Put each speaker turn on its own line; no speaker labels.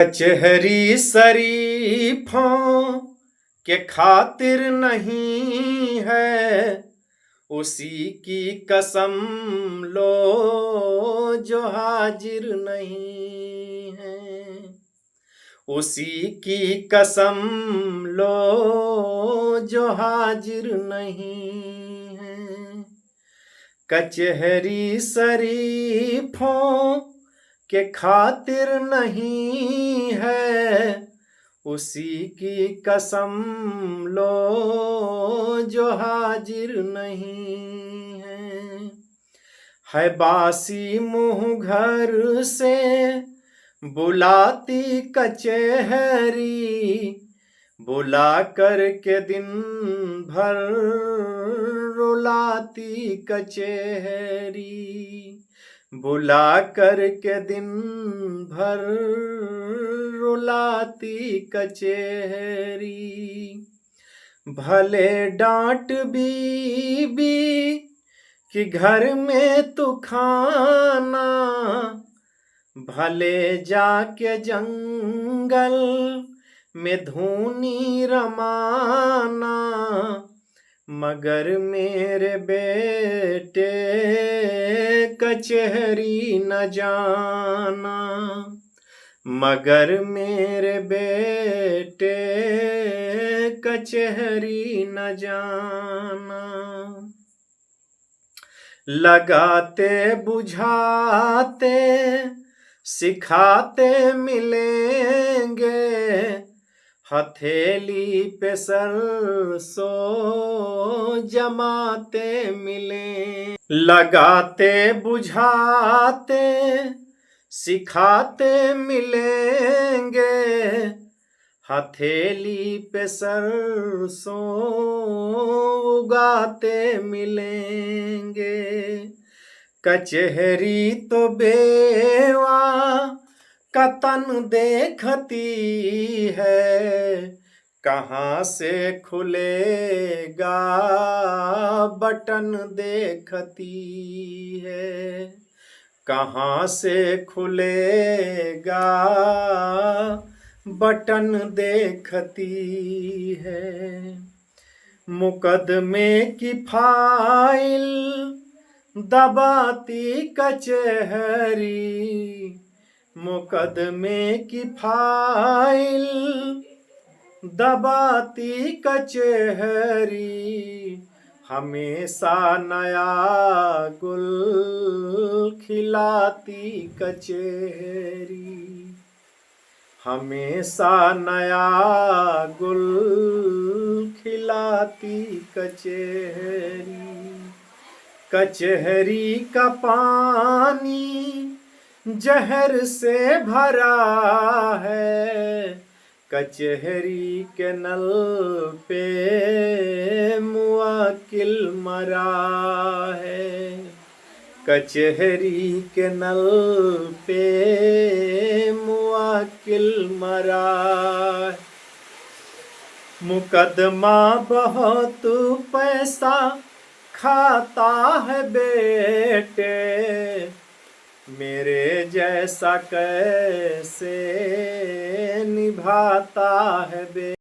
कचहरी शरीफों के खातिर नहीं है, उसी की कसम लो जो हाजिर नहीं है। उसी की कसम लो जो हाजिर नहीं है। कचहरी शरीफों के खातिर नहीं है, उसी की कसम लो जो हाजिर नहीं है बासी मुँह घर से बुलाती कचहरी, बुला कर के दिन भर रुलाती कचहरी, बुला कर के दिन भर रुलाती कचहरी। भले डांट बीबी कि घर में तू खाना, भले जाके जंगल में धूनी रमाना, मगर मेरे बेटे कचहरी न जाना, मगर मेरे बेटे कचहरी न जाना। लगाते बुझाते सिखाते मिलेंगे, हथेली पे सरसों जमाते मिलें। लगाते बुझाते सिखाते मिलेंगे, हथेली पे सरसों उगाते मिलेंगे। कचहरी तो बेवा का तन देखती है, कहाँ से खुलेगा बटन देखती है, कहाँ से खुलेगा बटन देखती है। मुकदमे की फाइल दबाती कचहरी, मुकदमे की फाइल दबाती कचहरी, हमेशा नया गुल खिलाती कचहरी, हमेशा नया गुल खिलाती कचहरी। कचहरी का पानी जहर से भरा है, कचहरी के नल पे मुवक्किल मरा है, कचहरी के नल पे मुवक्किल मरा है। मुकदमा बहुत पैसा खाता है बेटे, मेरे जैसा कैसे निभाता है बेटे।